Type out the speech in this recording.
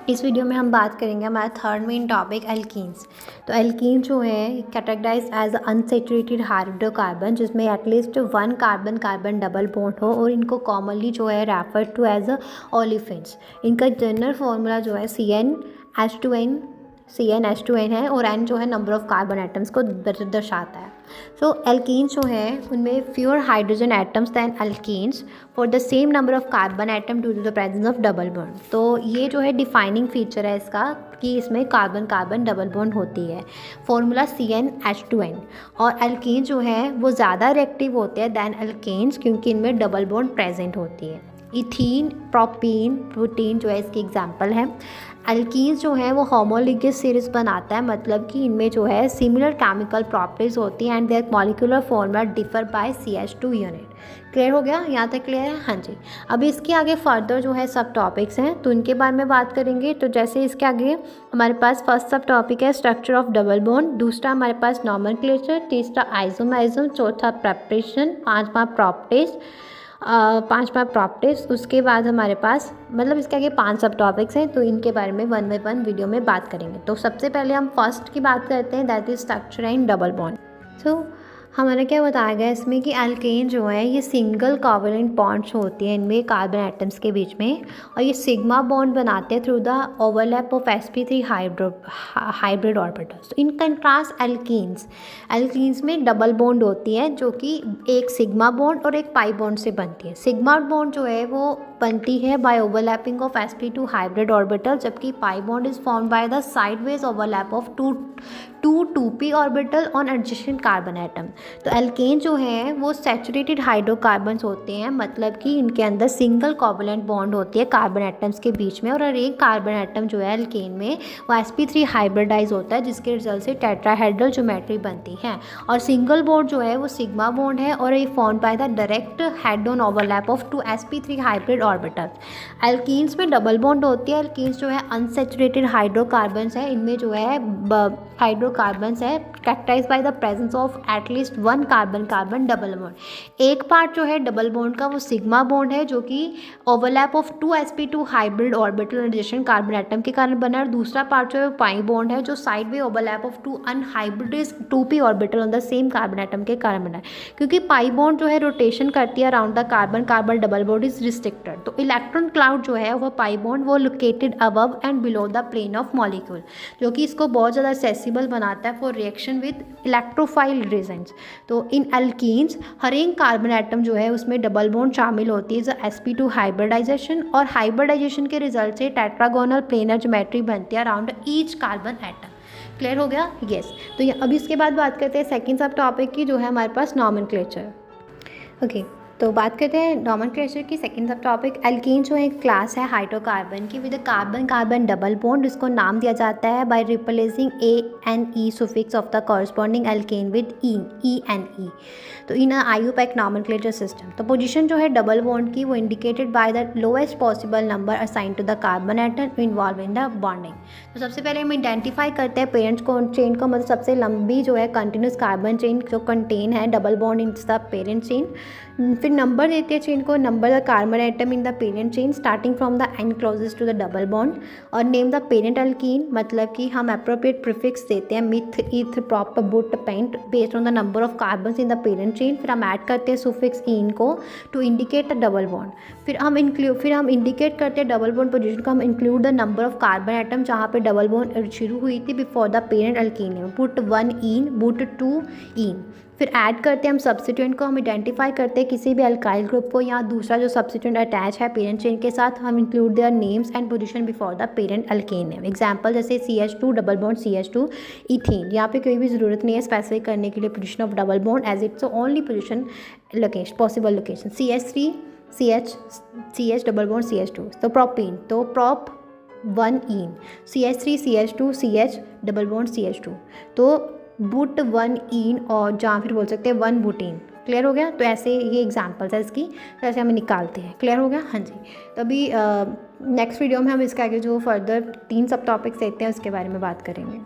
इस वीडियो में हम बात करेंगे हमारा थर्ड मेन टॉपिक एल्कीन्स। तो एल्कीन जो है कैटेगराइज एज अनसैचुरेटेड हाइड्रोकार्बन जिसमें at least one carbon carbon double bond हो और इनको कॉमनली जो है रेफर टू एज ओलेफिन्स। इनका जनरल फार्मूला जो है CnH2n है और N जो है नंबर ऑफ कार्बन एटम्स को दर्शाता है। सो एल्कीन्स जो है उनमें fewer hydrogen atoms than alkenes for the same number of carbon atom due to the presence of double bond. तो ये जो है डिफाइनिंग फीचर है इसका कि इसमें कार्बन कार्बन डबल बॉन्ड होती है। Formula CnH2n। और एल्कीन्स जो है वो ज़्यादा रिएक्टिव होते हैं दैन एल्केन्स क्योंकि इनमें डबल बॉन्ड प्रेजेंट होती है। इथीन, प्रोपीन, ब्यूटेन जो है इसकी एग्जाम्पल है। एल्कीन्स जो है वो होमोलिगस सीरीज बनाता है, मतलब कि इनमें जो है सिमिलर केमिकल प्रॉपर्टीज होती हैं and their molecular formula differ by CH2 unit. Clear हो गया? यहाँ तक क्लियर है? हाँ जी। अभी इसके आगे फर्दर जो है सब टॉपिक्स हैं तो इनके बारे में बात करेंगे। तो जैसे इसके आगे हमारे पास फर्स्ट सब टॉपिक है स्ट्रक्चर ऑफ डबल बॉन्ड, दूसरा हमारे पास नॉमेनक्लेचर, तीसरा आइसोमेरिज्म, चौथा प्रेपरेशन, पांचवा प्रॉपर्टीज। उसके बाद हमारे पास मतलब इसके आगे 5 सब टॉपिक्स हैं तो इनके बारे में वन बाय वन वीडियो में बात करेंगे। तो सबसे पहले हम फर्स्ट की बात करते हैं, that is structure and double bond. So हमारा क्या बताया गया इसमें कि एल्केन जो है ये सिंगल कोवलेंट बॉन्ड्स होती हैं इनमें कार्बन एटम्स के बीच में, और ये सिग्मा बॉन्ड बनाते हैं through the overlap of sp3 hybrid orbitals. In contrast alkenes में डबल बॉन्ड होती है जो कि एक सिग्मा बॉन्ड और एक पाई बॉन्ड से बनती है। सिग्मा बॉन्ड जो है वो बनती है by overlapping of sp2 hybrid orbital, जबकि pi bond is form by the sideways overlap of two 2p orbital on adjacent carbon atom. तो एल्केन जो है वो सैचुरेटेड हाइड्रोकार्बन्स होते हैं, मतलब कि इनके अंदर सिंगल कोवलेंट बॉन्ड होती है कार्बन एटम्स के बीच में, और हर एक कार्बन एटम जो है एल्केन में वो sp3 हाइब्रिडाइज होता है जिसके रिजल्ट से टेट्राहेड्रल ज्योमेट्री बनती है। और सिंगल बॉन्ड जो है वो सिग्मा बॉन्ड है और ये form by the direct head on overlap of 2 sp3 hybrid orbitals. Alkenes में डबल बॉन्ड होती है। एल्कीन्स जो है अनसैचुरेटेड हाइड्रोकार्बन्स है, इनमें जो है हाइड्रोकार्बन्स है characterize by the presence of at least one carbon carbon double bond. एक पार्ट जो है डबल बॉन्ड का वो सिग्मा बॉन्ड है जो कि overlap of 2 sp2 hybrid orbital adjacent carbon atom के कारण बना है, और दूसरा पार्ट जो है पाई बॉन्ड है जो side way overlap of 2 unhybridised 2p orbital on the same carbon atom के कारण बना है। क्योंकि पाई बॉन्ड जो है रोटेशन करती है around the carbon carbon double bond is restricted, तो इलेक्ट्रॉन क्लाउड जो है वो पाई बॉन्ड वो located above and below the plane of molecule, जो कि इसको बहुत ज़्यादा एक्सेसिबल बनाता है for reaction with electrophile reagents. तो इन एल्कीन्स हर एक कार्बन एटम जो है उसमें डबल बॉन्ड शामिल होती है sp2 हाइब्रिडाइजेशन, और हाइब्रिडाइजेशन के रिजल्ट से टेट्रागोनल प्लेनर ज्योमेट्री बनती है around each carbon atom. Clear हो गया? यस। तो अभी इसके बाद बात करते हैं सेकेंड सब टॉपिक की जो है हमारे पास नॉमेनक्लेचर। ओके, तो बात करते हैं नॉमेनक्लेचर की सेकंड सब टॉपिक। एल्कीन जो है एक क्लास है हाइड्रोकार्बन की with carbon carbon double bond, जिसको नाम दिया जाता है by replacing ANE suffix of the corresponding alkane with ENE। तो इन आईयूपैक नॉमेनक्लेचर सिस्टम। तो पोजीशन जो है डबल बॉन्ड की वो indicated by the lowest possible number assign to the carbon atom involve in the bonding. तो सबसे पहले हम आइडेंटिफाई करते हैं पेरेंट्स चेन को, मतलब सबसे लंबी जो है कंटिन्यूस कार्बन चेन जो कंटेन है double bond in the parent chain. फिर नंबर देते हैं चेन को, number the carbon atom in the parent chain starting from the end closest to the double bond, और नेम द पेरेंट एल्कीन, मतलब कि हम अप्रोप्रिएट प्रीफिक्स देते हैं meth eth prop but pent based on the number of carbons in the parent chain. फिर हम add करते हैं सुफिक्स इन को to indicate the double bond. फिर हम इंडिकेट करते हैं डबल बॉन्ड पोजीशन को, हम include the number of carbon atom जहाँ पे डबल बॉन्ड शुरू हुई थी before the parent alkene name, put 1 इन बुट 2 इन। फिर ऐड करते हैं हम सब्स्टिट्यूएंट को, हम आइडेंटिफाई करते हैं किसी भी अल्काइल ग्रुप को या दूसरा जो सब्स्टिट्यूएंट अटैच है पेरेंट चेन के साथ, हम include their names and position before the parent alkane name. Example जैसे CH2 double bond CH2 ethene, यहाँ पे कोई भी ज़रूरत नहीं है स्पेसिफाई करने के लिए position of double bond as it's only position location possible location. CH3 CH double bond CH2। तो प्रोपीन, तो prop 1 ene, CH3 CH2 CH double bond CH2, तो बुट 1 इन, और जहाँ फिर बोल सकते हैं 1 बुटीन। क्लियर हो गया? तो ऐसे ये एग्जांपल्स है इसकी, तो ऐसे हमें निकालते हैं। क्लियर हो गया? हाँ जी। तो अभी नेक्स्ट वीडियो में हम इसके आगे जो फर्दर 3 सब टॉपिक्स देखते हैं उसके बारे में बात करेंगे।